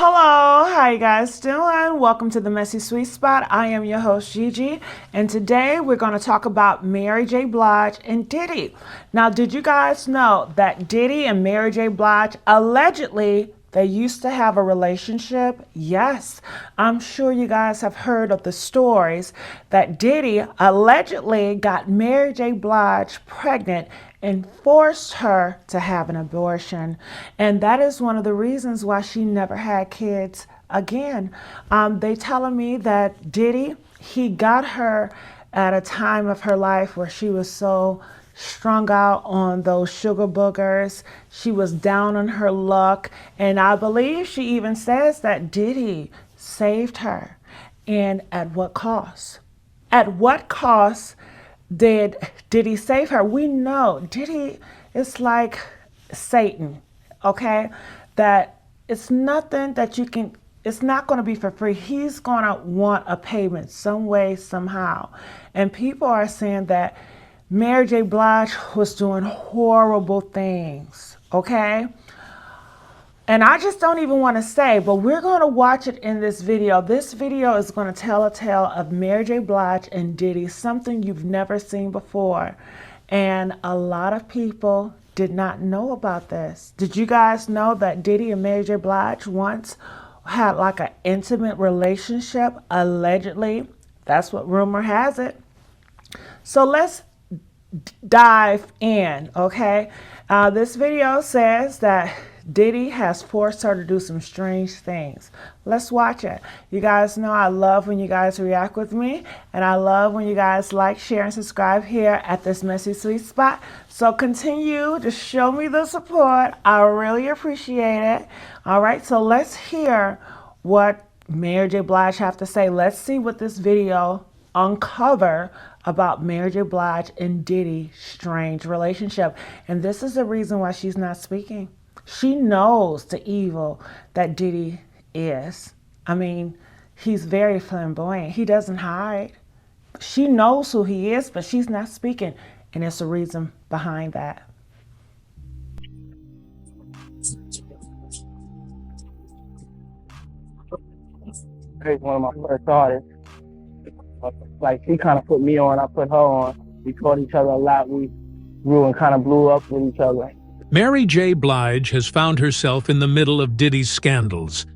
Hello, how you guys doing? Welcome to the Messy Sweet Spot. I am your host Gigi, and today we're going to talk about Mary J. Blige and Diddy. Now, did you guys know that Diddy and Mary J. Blige allegedly they used to have a relationship? Yes, I'm sure you guys have heard of the stories that Diddy allegedly got Mary J. Blige pregnant and forced her to have an abortion. And that is one of the reasons why she never had kids again. They telling me that Diddy, he got her at a time of her life where she was so strung out on those sugar boogers. She was down on her luck. And I believe she even says that Diddy saved her. And at what cost? At what cost did Diddy save her? We know Diddy is like Satan, okay? That it's nothing that you can, it's not going to be for free. He's going to want a payment some way, somehow. And people are saying that Mary J. Blige was doing horrible things, okay? And I just don't even want to say, but we're going to watch it in this video. This video is going to tell a tale of Mary J. Blige and Diddy, something you've never seen before. And a lot of people did not know about this. Did you guys know that Diddy and Mary J. Blige once had like an intimate relationship, allegedly? That's what rumor has it. So let's dive in, okay? This video says that Diddy has forced her to do some strange things. Let's watch it. You guys know I love when you guys react with me, and I love when you guys like, share, and subscribe here at this Messy Sweet Spot. So continue to show me the support. I really appreciate it. All right, so let's hear what Mary J. Blige have to say. Let's see what this video uncover about Mary J. Blige and Diddy's strange relationship. And this is the reason why she's not speaking. She knows the evil that Diddy is. I mean, he's very flamboyant. He doesn't hide. She knows who he is, but she's not speaking. And there's a reason behind that. He's one of my first artists. Like, she kind of put me on, I put her on. We taught each other a lot. We grew and kind of blew up with each other. Mary J. Blige has found herself in the middle of Diddy's scandals.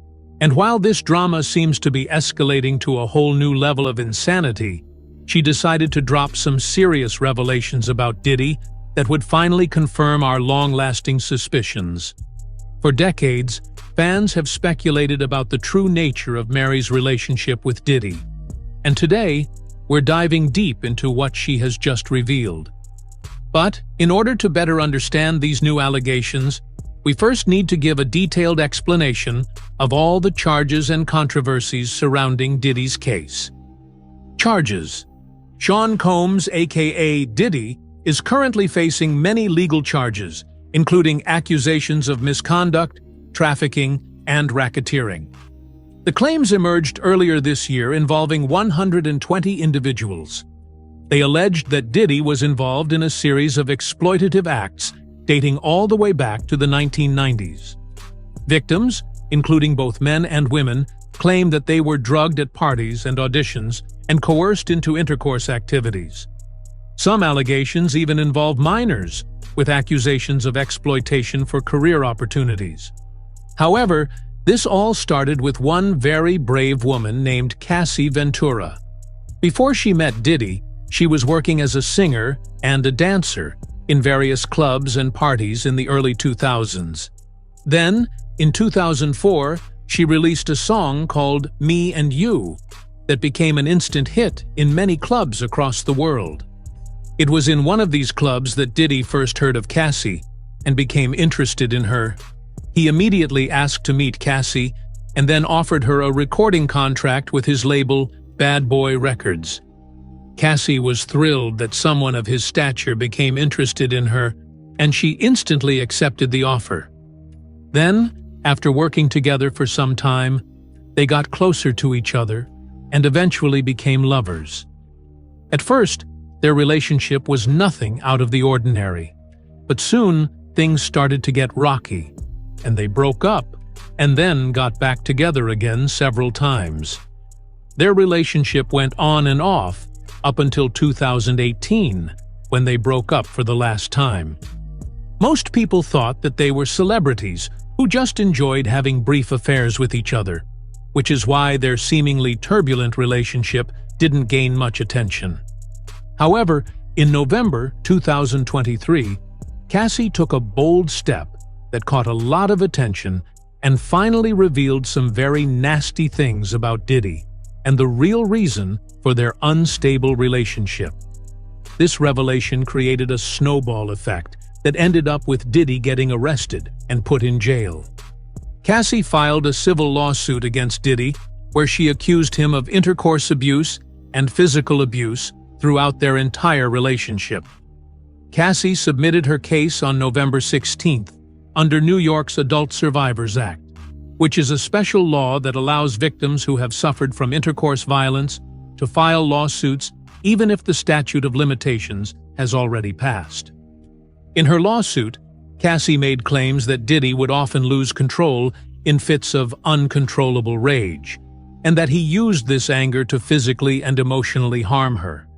And while this drama seems to be escalating to a whole new level of insanity, she decided to drop some serious revelations about Diddy that would finally confirm our long-lasting suspicions. For decades, fans have speculated about the true nature of Mary's relationship with Diddy. And today, we're diving deep into what she has just revealed. But, in order to better understand these new allegations, we first need to give a detailed explanation of all the charges and controversies surrounding Diddy's case. Charges. Sean Combs, aka Diddy, is currently facing many legal charges, including accusations of misconduct, trafficking, and racketeering. The claims emerged earlier this year involving 120 individuals. They alleged that Diddy was involved in a series of exploitative acts dating all the way back to the 1990s. Victims, including both men and women, claim that they were drugged at parties and auditions and coerced into intercourse activities. Some allegations even involve minors, with accusations of exploitation for career opportunities. However, this all started with one very brave woman named Cassie Ventura. Before she met Diddy, she was working as a singer and a dancer in various clubs and parties in the early 2000s. Then, in 2004, she released a song called Me and You that became an instant hit in many clubs across the world. It was in one of these clubs that Diddy first heard of Cassie and became interested in her. He immediately asked to meet Cassie and then offered her a recording contract with his label Bad Boy Records. Cassie was thrilled that someone of his stature became interested in her, and she instantly accepted the offer. Then, after working together for some time, they got closer to each other and eventually became lovers. At first, their relationship was nothing out of the ordinary, but soon things started to get rocky, and they broke up and then got back together again several times. Their relationship went on and off up until 2018, when they broke up for the last time. Most people thought that they were celebrities who just enjoyed having brief affairs with each other, which is why their seemingly turbulent relationship didn't gain much attention. However, in November 2023, Cassie took a bold step that caught a lot of attention and finally revealed some very nasty things about Diddy and the real reason for their unstable relationship. This revelation created a snowball effect that ended up with Diddy getting arrested and put in jail. Cassie filed a civil lawsuit against Diddy where she accused him of intercourse abuse and physical abuse throughout their entire relationship. Cassie submitted her case on November 16th under New York's Adult Survivors Act, which is a special law that allows victims who have suffered from intercourse violence to file lawsuits even if the statute of limitations has already passed. In her lawsuit, Cassie made claims that Diddy would often lose control in fits of uncontrollable rage, and that he used this anger to physically and emotionally harm her.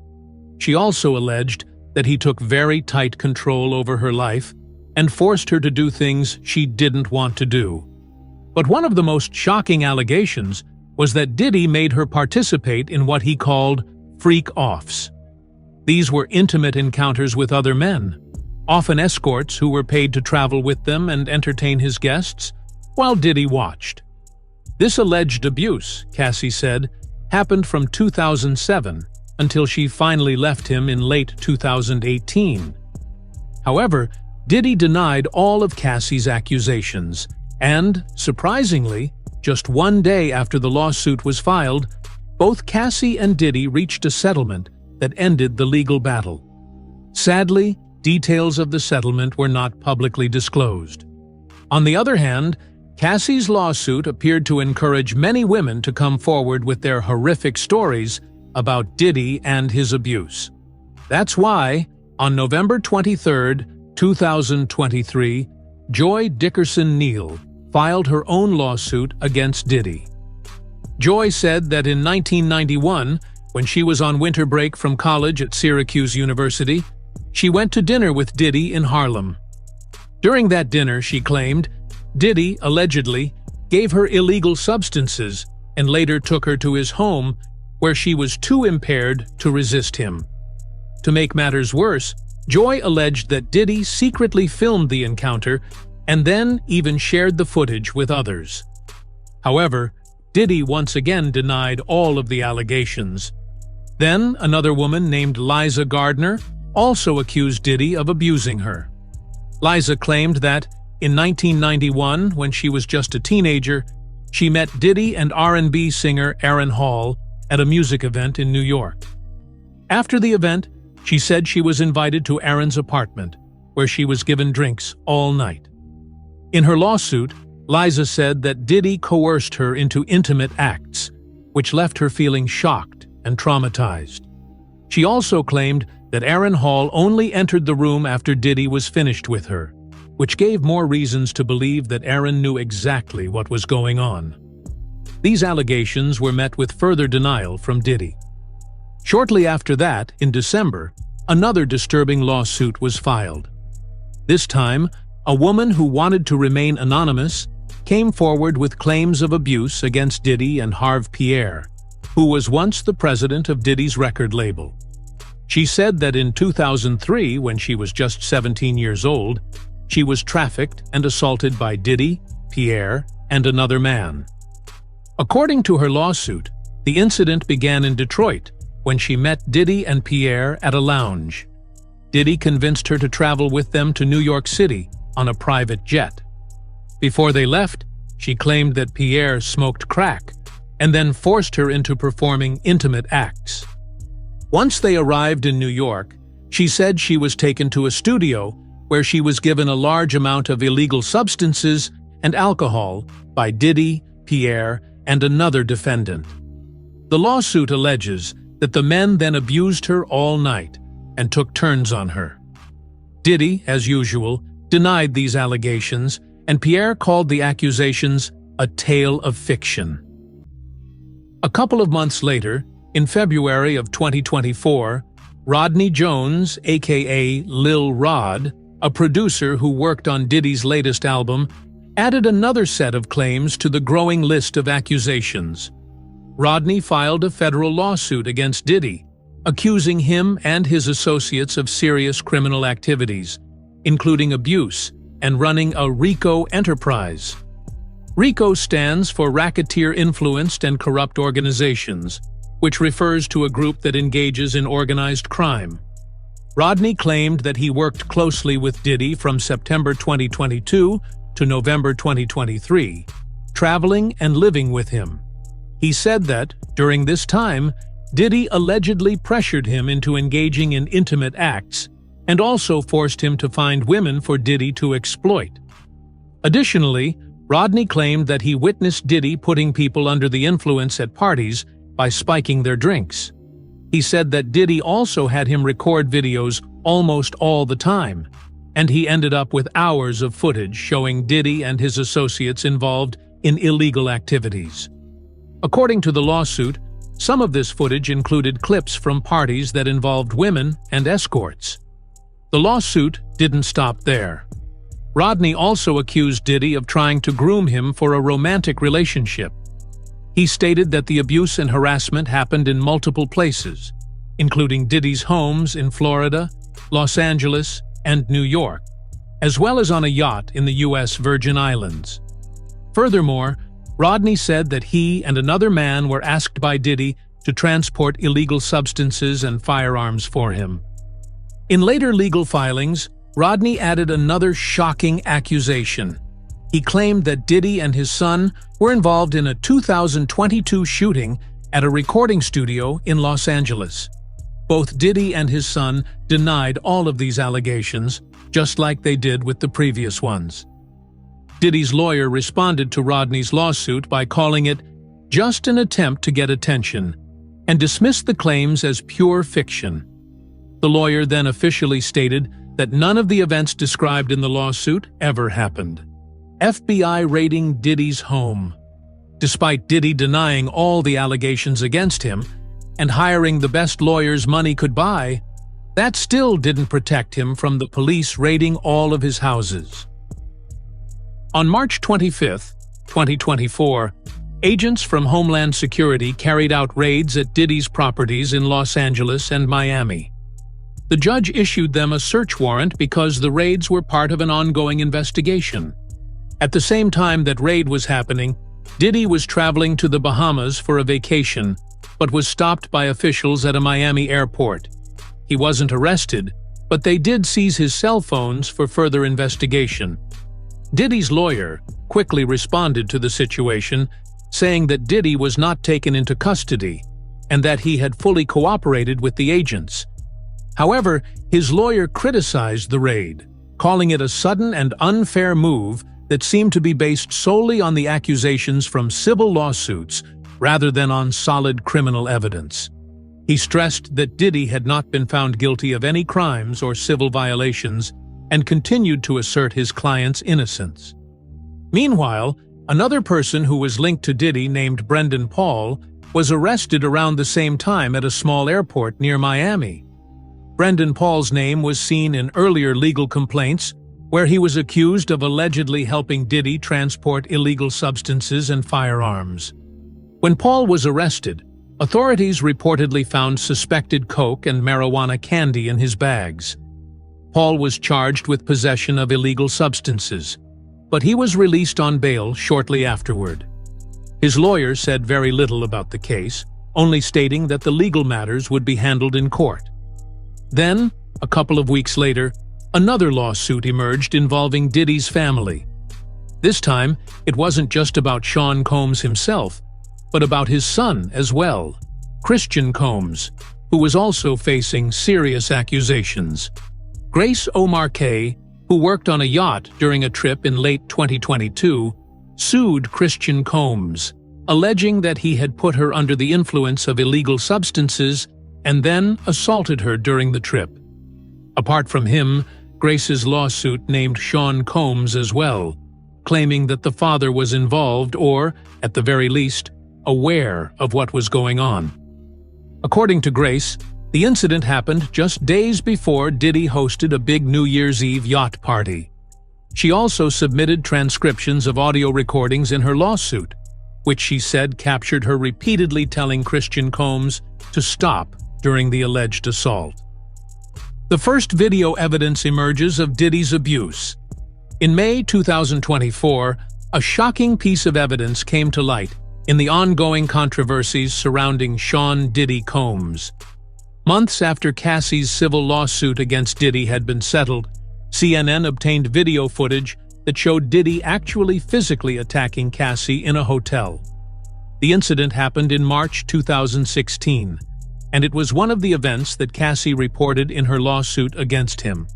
She also alleged that he took very tight control over her life and forced her to do things she didn't want to do. But one of the most shocking allegations was that Diddy made her participate in what he called freak-offs. These were intimate encounters with other men, often escorts who were paid to travel with them and entertain his guests, while Diddy watched. This alleged abuse, Cassie said, happened from 2007 until she finally left him in late 2018. However, Diddy denied all of Cassie's accusations, and, surprisingly, just one day after the lawsuit was filed, both Cassie and Diddy reached a settlement that ended the legal battle. Sadly, details of the settlement were not publicly disclosed. On the other hand, Cassie's lawsuit appeared to encourage many women to come forward with their horrific stories about Diddy and his abuse. That's why, on November 23, 2023, Joy Dickerson Neal filed her own lawsuit against Diddy. Joy said that in 1991, when she was on winter break from college at Syracuse University, she went to dinner with Diddy in Harlem. During that dinner, she claimed, Diddy, allegedly, gave her illegal substances and later took her to his home, where she was too impaired to resist him. To make matters worse, Joy alleged that Diddy secretly filmed the encounter and then even shared the footage with others. However, Diddy once again denied all of the allegations. Then, another woman named Liza Gardner also accused Diddy of abusing her. Liza claimed that, in 1991, when she was just a teenager, she met Diddy and R&B singer Aaron Hall at a music event in New York. After the event, she said she was invited to Aaron's apartment, where she was given drinks all night. In her lawsuit, Liza said that Diddy coerced her into intimate acts, which left her feeling shocked and traumatized. She also claimed that Aaron Hall only entered the room after Diddy was finished with her, which gave more reasons to believe that Aaron knew exactly what was going on. These allegations were met with further denial from Diddy. Shortly after that, in December, another disturbing lawsuit was filed. This time, a woman who wanted to remain anonymous came forward with claims of abuse against Diddy and Harve Pierre, who was once the president of Diddy's record label. She said that in 2003, when she was just 17 years old, she was trafficked and assaulted by Diddy, Pierre, and another man. According to her lawsuit, the incident began in Detroit when she met Diddy and Pierre at a lounge. Diddy convinced her to travel with them to New York City on a private jet. Before they left, she claimed that Pierre smoked crack and then forced her into performing intimate acts. Once they arrived in New York, she said she was taken to a studio where she was given a large amount of illegal substances and alcohol by Diddy, Pierre, and another defendant. The lawsuit alleges that the men then abused her all night and took turns on her. Diddy, as usual, denied these allegations and Pierre called the accusations a tale of fiction. A couple of months later, in February of 2024, Rodney Jones, aka Lil Rod, a producer who worked on Diddy's latest album, added another set of claims to the growing list of accusations. Rodney filed a federal lawsuit against Diddy, accusing him and his associates of serious criminal activities, including abuse and running a RICO enterprise. RICO stands for Racketeer-Influenced and Corrupt Organizations, which refers to a group that engages in organized crime. Rodney claimed that he worked closely with Diddy from September 2022 to November 2023, traveling and living with him. He said that, during this time, Diddy allegedly pressured him into engaging in intimate acts and also forced him to find women for Diddy to exploit. Additionally, Rodney claimed that he witnessed Diddy putting people under the influence at parties by spiking their drinks. He said that Diddy also had him record videos almost all the time, and he ended up with hours of footage showing Diddy and his associates involved in illegal activities. According to the lawsuit, some of this footage included clips from parties that involved women and escorts. The lawsuit didn't stop there. Rodney also accused Diddy of trying to groom him for a romantic relationship. He stated that the abuse and harassment happened in multiple places, including Diddy's homes in Florida, Los Angeles, and New York, as well as on a yacht in the U.S. Virgin Islands. Furthermore, Rodney said that he and another man were asked by Diddy to transport illegal substances and firearms for him. In later legal filings, Rodney added another shocking accusation. He claimed that Diddy and his son were involved in a 2022 shooting at a recording studio in Los Angeles. Both Diddy and his son denied all of these allegations, just like they did with the previous ones. Diddy's lawyer responded to Rodney's lawsuit by calling it just an attempt to get attention and dismissed the claims as pure fiction. The lawyer then officially stated that none of the events described in the lawsuit ever happened. FBI raiding Diddy's home. Despite Diddy denying all the allegations against him and hiring the best lawyers money could buy, that still didn't protect him from the police raiding all of his houses. On March 25, 2024, agents from Homeland Security carried out raids at Diddy's properties in Los Angeles and Miami. The judge issued them a search warrant because the raids were part of an ongoing investigation. At the same time that raid was happening, Diddy was traveling to the Bahamas for a vacation, but was stopped by officials at a Miami airport. He wasn't arrested, but they did seize his cell phones for further investigation. Diddy's lawyer quickly responded to the situation, saying that Diddy was not taken into custody and that he had fully cooperated with the agents. However, his lawyer criticized the raid, calling it a sudden and unfair move that seemed to be based solely on the accusations from civil lawsuits rather than on solid criminal evidence. He stressed that Diddy had not been found guilty of any crimes or civil violations and continued to assert his client's innocence. Meanwhile, another person who was linked to Diddy named Brendan Paul was arrested around the same time at a small airport near Miami. Brendan Paul's name was seen in earlier legal complaints where he was accused of allegedly helping Diddy transport illegal substances and firearms. When Paul was arrested, authorities reportedly found suspected coke and marijuana candy in his bags. Paul was charged with possession of illegal substances, but he was released on bail shortly afterward. His lawyer said very little about the case, only stating that the legal matters would be handled in court. Then, a couple of weeks later, another lawsuit emerged involving Diddy's family. This time, it wasn't just about Sean Combs himself, but about his son as well, Christian Combs, who was also facing serious accusations. Grace O'Marcaigh, who worked on a yacht during a trip in late 2022, sued Christian Combs, alleging that he had put her under the influence of illegal substances and then assaulted her during the trip. Apart from him, Grace's lawsuit named Sean Combs as well. claiming that the father was involved or, at the very least, aware of what was going on. According to Grace, the incident happened just days before Diddy hosted a big New Year's Eve yacht party. She also submitted transcriptions of audio recordings in her lawsuit, which she said captured her repeatedly telling Christian Combs to stop during the alleged assault. The first video evidence emerges of Diddy's abuse. In May 2024, a shocking piece of evidence came to light in the ongoing controversies surrounding Sean Diddy Combs. Months after Cassie's civil lawsuit against Diddy had been settled, CNN obtained video footage that showed Diddy actually physically attacking Cassie in a hotel. The incident happened in March 2016, and it was one of the events that Cassie reported in her lawsuit against him.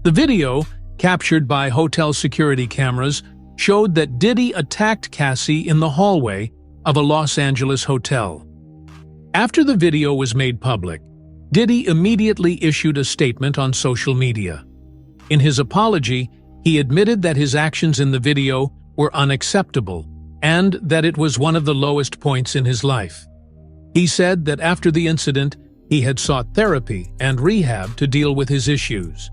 The video, captured by hotel security cameras, showed that Diddy attacked Cassie in the hallway of a Los Angeles hotel. After the video was made public, Diddy immediately issued a statement on social media. In his apology, he admitted that his actions in the video were unacceptable and that it was one of the lowest points in his life. He said that after the incident, he had sought therapy and rehab to deal with his issues.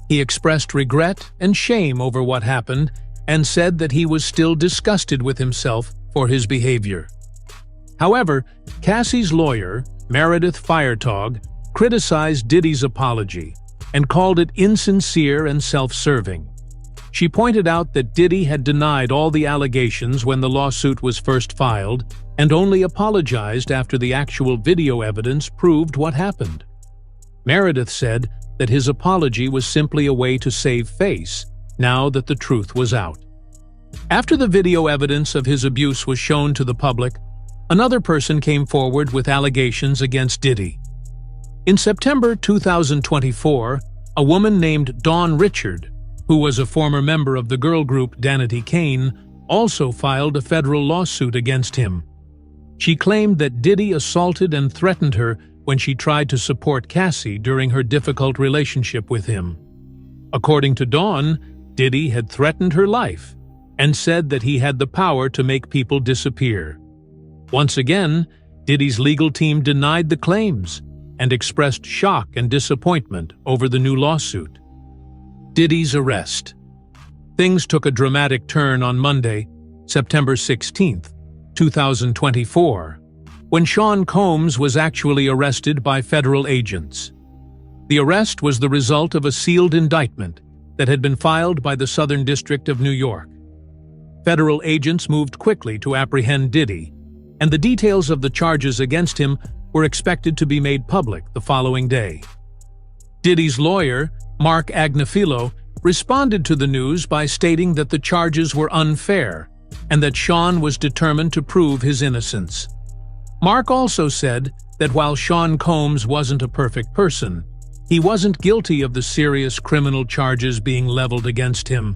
He expressed regret and shame over what happened and said that he was still disgusted with himself for his behavior. However, Cassie's lawyer, Meredith Firetog, criticized Diddy's apology and called it insincere and self-serving. She pointed out that Diddy had denied all the allegations when the lawsuit was first filed and only apologized after the actual video evidence proved what happened. Meredith said that his apology was simply a way to save face now that the truth was out. After the video evidence of his abuse was shown to the public, another person came forward with allegations against Diddy. In September 2024, a woman named Dawn Richard, who was a former member of the girl group Danity Kane, also filed a federal lawsuit against him. She claimed that Diddy assaulted and threatened her when she tried to support Cassie during her difficult relationship with him. According to Dawn, Diddy had threatened her life and said that he had the power to make people disappear. Once again, Diddy's legal team denied the claims and expressed shock and disappointment over the new lawsuit. Diddy's arrest. Things took a dramatic turn on Monday, September 16, 2024, when Sean Combs was actually arrested by federal agents. The arrest was the result of a sealed indictment that had been filed by the Southern District of New York. Federal agents moved quickly to apprehend Diddy, and the details of the charges against him were expected to be made public the following day. Diddy's lawyer, Mark Agnifilo, responded to the news by stating that the charges were unfair and that Sean was determined to prove his innocence. Mark also said that while Sean Combs wasn't a perfect person, he wasn't guilty of the serious criminal charges being leveled against him.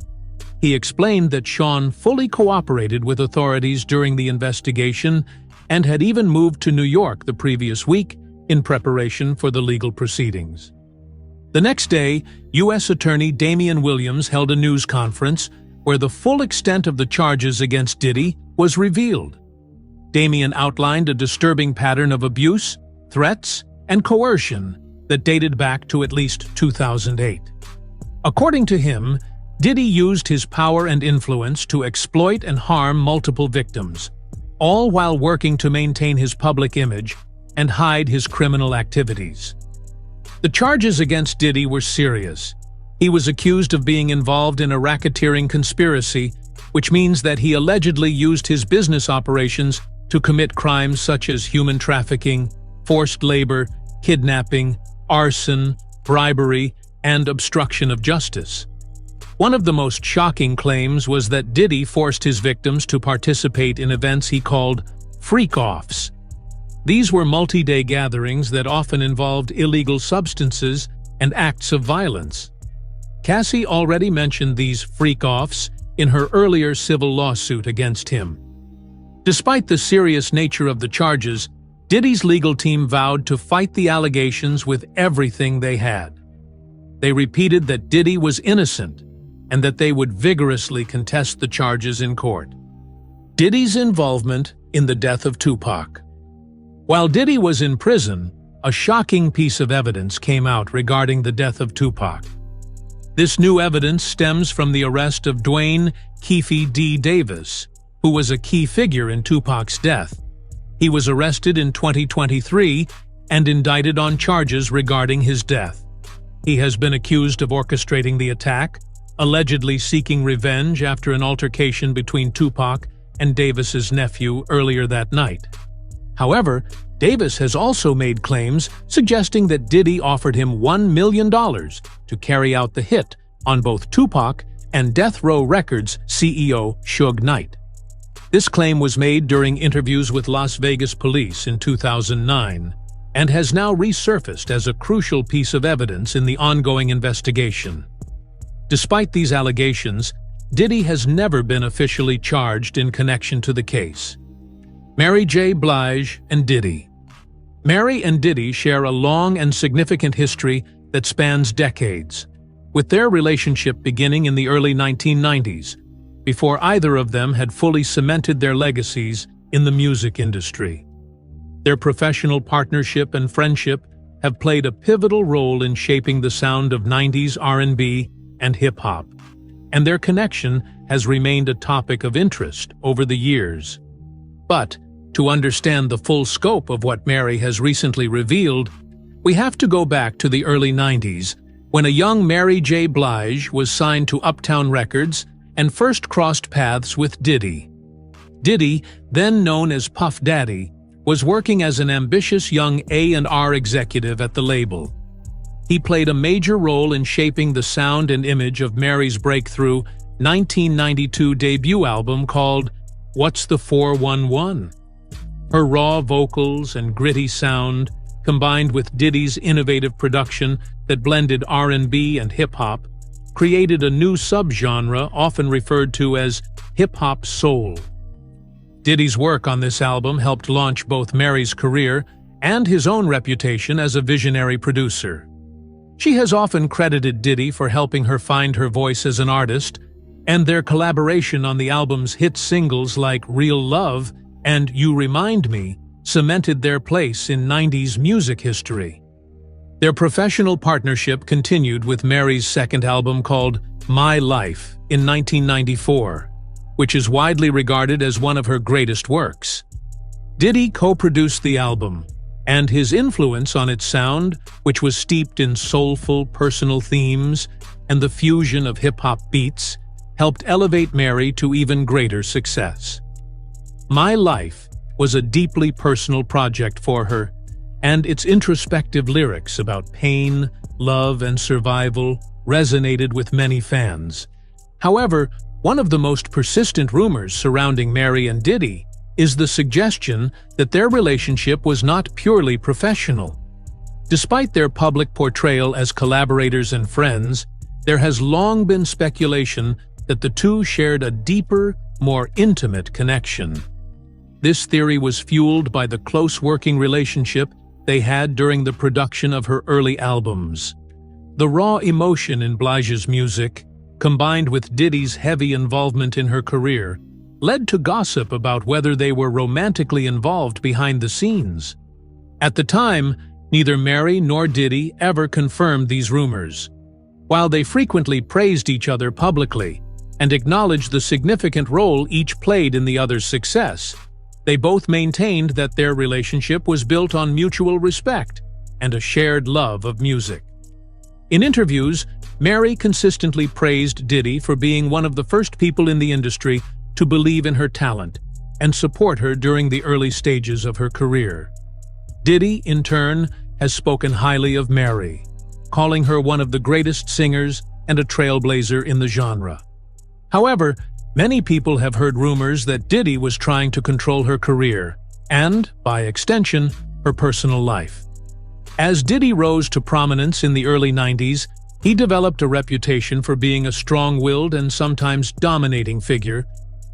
He explained that Sean fully cooperated with authorities during the investigation and had even moved to New York the previous week in preparation for the legal proceedings. The next day, U.S. Attorney Damian Williams held a news conference where the full extent of the charges against Diddy was revealed. Damian outlined a disturbing pattern of abuse, threats, and coercion that dated back to at least 2008. According to him, Diddy used his power and influence to exploit and harm multiple victims, all while working to maintain his public image and hide his criminal activities. The charges against Diddy were serious. He was accused of being involved in a racketeering conspiracy, which means that he allegedly used his business operations to commit crimes such as human trafficking, forced labor, kidnapping, arson, bribery, and obstruction of justice. One of the most shocking claims was that Diddy forced his victims to participate in events he called freak-offs. These were multi-day gatherings that often involved illegal substances and acts of violence. Cassie already mentioned these freak-offs in her earlier civil lawsuit against him. Despite the serious nature of the charges, Diddy's legal team vowed to fight the allegations with everything they had. They repeated that Diddy was innocent and that they would vigorously contest the charges in court. Diddy's involvement in the death of Tupac. While Diddy was in prison, a shocking piece of evidence came out regarding the death of Tupac. This new evidence stems from the arrest of Dwayne "Keefe" D. Davis, who was a key figure in Tupac's death. He was arrested in 2023 and indicted on charges regarding his death. He has been accused of orchestrating the attack, allegedly seeking revenge after an altercation between Tupac and Davis's nephew earlier that night. However, Davis has also made claims suggesting that Diddy offered him $1 million to carry out the hit on both Tupac and Death Row Records CEO Suge Knight. This claim was made during interviews with Las Vegas police in 2009 and has now resurfaced as a crucial piece of evidence in the ongoing investigation. Despite these allegations, Diddy has never been officially charged in connection to the case. Mary J. Blige and Diddy. Mary and Diddy share a long and significant history that spans decades, with their relationship beginning in the early 1990s, before either of them had fully cemented their legacies in the music industry. Their professional partnership and friendship have played a pivotal role in shaping the sound of 90s R&B and hip-hop, and their connection has remained a topic of interest over the years. But to understand the full scope of what Mary has recently revealed, we have to go back to the early 90s, when a young Mary J. Blige was signed to Uptown Records and first crossed paths with Diddy. Diddy, then known as Puff Daddy, was working as an ambitious young A&R executive at the label. He played a major role in shaping the sound and image of Mary's breakthrough 1992 debut album called What's the 411? Her raw vocals and gritty sound, combined with Diddy's innovative production that blended R&B and hip-hop, created a new subgenre often referred to as hip-hop soul. Diddy's work on this album helped launch both Mary's career and his own reputation as a visionary producer. She has often credited Diddy for helping her find her voice as an artist, and their collaboration on the album's hit singles like Real Love and You Remind Me cemented their place in 90s music history. Their professional partnership continued with Mary's second album called My Life in 1994, which is widely regarded as one of her greatest works. Diddy co-produced the album, and his influence on its sound, which was steeped in soulful personal themes and the fusion of hip-hop beats, helped elevate Mary to even greater success. My Life was a deeply personal project for her, and its introspective lyrics about pain, love, and survival resonated with many fans. However, one of the most persistent rumors surrounding Mary and Diddy is the suggestion that their relationship was not purely professional. Despite their public portrayal as collaborators and friends, there has long been speculation that the two shared a deeper, more intimate connection. This theory was fueled by the close working relationship they had during the production of her early albums. The raw emotion in Blige's music, combined with Diddy's heavy involvement in her career, led to gossip about whether they were romantically involved behind the scenes. At the time, neither Mary nor Diddy ever confirmed these rumors. While they frequently praised each other publicly and acknowledged the significant role each played in the other's success, they both maintained that their relationship was built on mutual respect and a shared love of music. In interviews, Mary consistently praised Diddy for being one of the first people in the industry to believe in her talent and support her during the early stages of her career. Diddy, in turn, has spoken highly of Mary, calling her one of the greatest singers and a trailblazer in the genre. However, many people have heard rumors that Diddy was trying to control her career and, by extension, her personal life. As Diddy rose to prominence in the early 90s, he developed a reputation for being a strong-willed and sometimes dominating figure,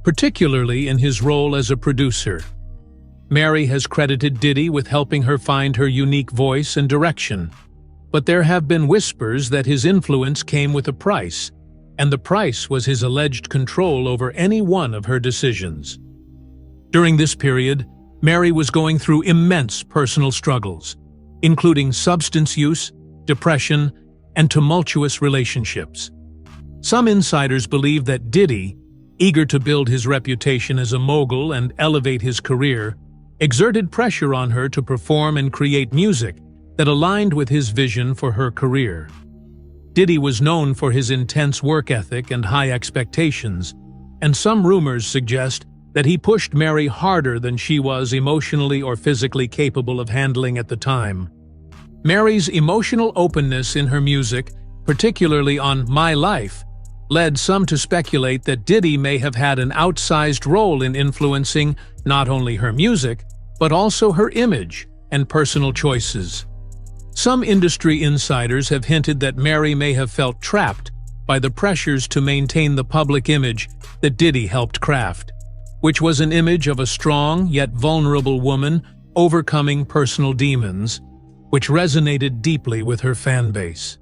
particularly in his role as a producer. Mary has credited Diddy with helping her find her unique voice and direction, but there have been whispers that his influence came with a price, and the price was his alleged control over any one of her decisions. During this period, Mary was going through immense personal struggles, including substance use, depression, and tumultuous relationships. Some insiders believe that Diddy, eager to build his reputation as a mogul and elevate his career, exerted pressure on her to perform and create music that aligned with his vision for her career. Diddy was known for his intense work ethic and high expectations, and some rumors suggest that he pushed Mary harder than she was emotionally or physically capable of handling at the time. Mary's emotional openness in her music, particularly on My Life, led some to speculate that Diddy may have had an outsized role in influencing not only her music, but also her image and personal choices. Some industry insiders have hinted that Mary may have felt trapped by the pressures to maintain the public image that Diddy helped craft, which was an image of a strong yet vulnerable woman overcoming personal demons, which resonated deeply with her fan base.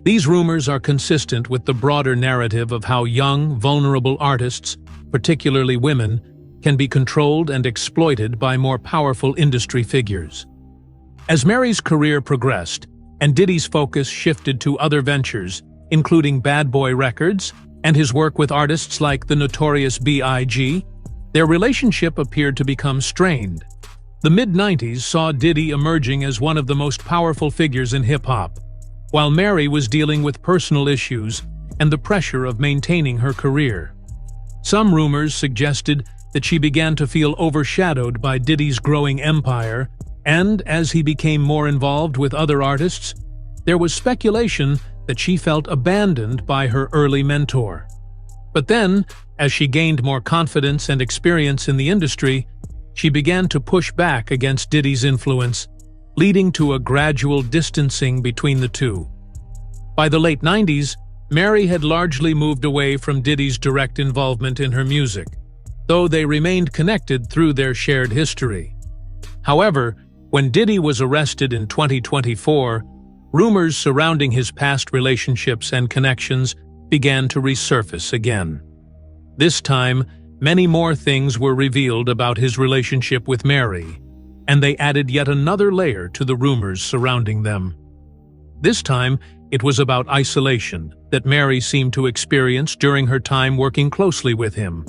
These rumors are consistent with the broader narrative of how young, vulnerable artists, particularly women, can be controlled and exploited by more powerful industry figures. As Mary's career progressed, and Diddy's focus shifted to other ventures, including Bad Boy Records and his work with artists like the notorious Blige, their relationship appeared to become strained. The mid-90s saw Diddy emerging as one of the most powerful figures in hip-hop, while Mary was dealing with personal issues and the pressure of maintaining her career. Some rumors suggested that she began to feel overshadowed by Diddy's growing empire, and as he became more involved with other artists, there was speculation that she felt abandoned by her early mentor. But then, as she gained more confidence and experience in the industry, she began to push back against Diddy's influence, leading to a gradual distancing between the two. By the late 90s, Mary had largely moved away from Diddy's direct involvement in her music, though they remained connected through their shared history. However, when Diddy was arrested in 2024, rumors surrounding his past relationships and connections began to resurface again. This time, many more things were revealed about his relationship with Mary, and they added yet another layer to the rumors surrounding them. This time, it was about isolation that Mary seemed to experience during her time working closely with him.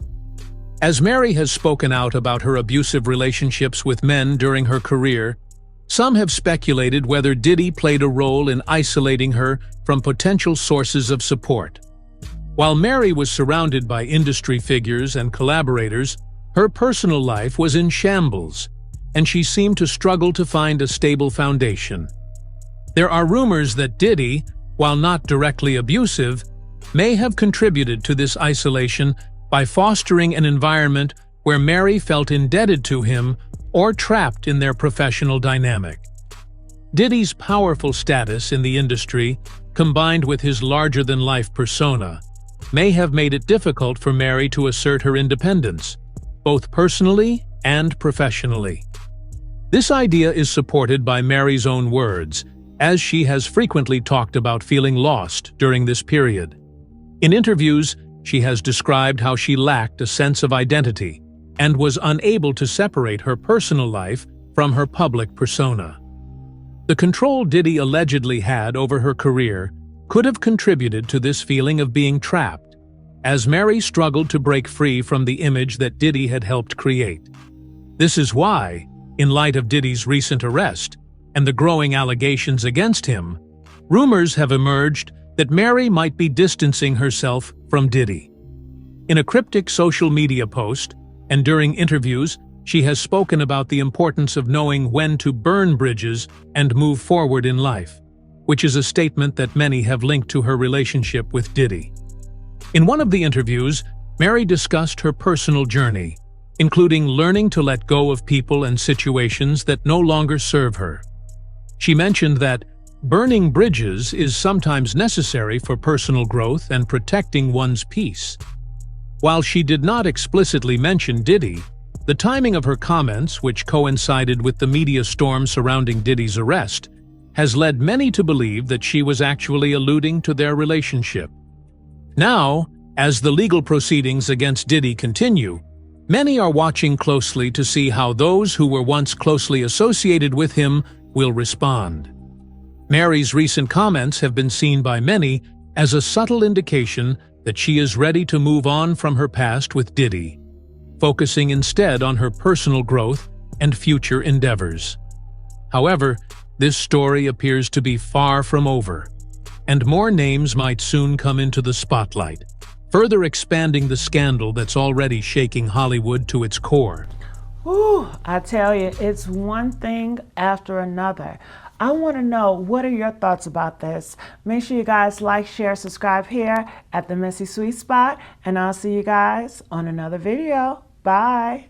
As Mary has spoken out about her abusive relationships with men during her career, some have speculated whether Diddy played a role in isolating her from potential sources of support. While Mary was surrounded by industry figures and collaborators, her personal life was in shambles, and she seemed to struggle to find a stable foundation. There are rumors that Diddy, while not directly abusive, may have contributed to this isolation by fostering an environment where Mary felt indebted to him or trapped in their professional dynamic. Diddy's powerful status in the industry, combined with his larger-than-life persona, may have made it difficult for Mary to assert her independence, both personally and professionally. This idea is supported by Mary's own words, as she has frequently talked about feeling lost during this period. In interviews, she has described how she lacked a sense of identity and was unable to separate her personal life from her public persona. The control Diddy allegedly had over her career could have contributed to this feeling of being trapped, as Mary struggled to break free from the image that Diddy had helped create. This is why, in light of Diddy's recent arrest and the growing allegations against him, rumors have emerged that Mary might be distancing herself from Diddy. In a cryptic social media post, and during interviews, she has spoken about the importance of knowing when to burn bridges and move forward in life, which is a statement that many have linked to her relationship with Diddy. In one of the interviews, Mary discussed her personal journey, including learning to let go of people and situations that no longer serve her. She mentioned that burning bridges is sometimes necessary for personal growth and protecting one's peace. While she did not explicitly mention Diddy, the timing of her comments, which coincided with the media storm surrounding Diddy's arrest, has led many to believe that she was actually alluding to their relationship. Now, as the legal proceedings against Diddy continue, many are watching closely to see how those who were once closely associated with him will respond. Mary's recent comments have been seen by many as a subtle indication that she is ready to move on from her past with Diddy, focusing instead on her personal growth and future endeavors. However, this story appears to be far from over, and more names might soon come into the spotlight, further expanding the scandal that's already shaking Hollywood to its core. Whew, I tell you, it's one thing after another. I want to know, what are your thoughts about this? Make sure you guys like, share, subscribe here at the Messy Sweet Spot, and I'll see you guys on another video. Bye.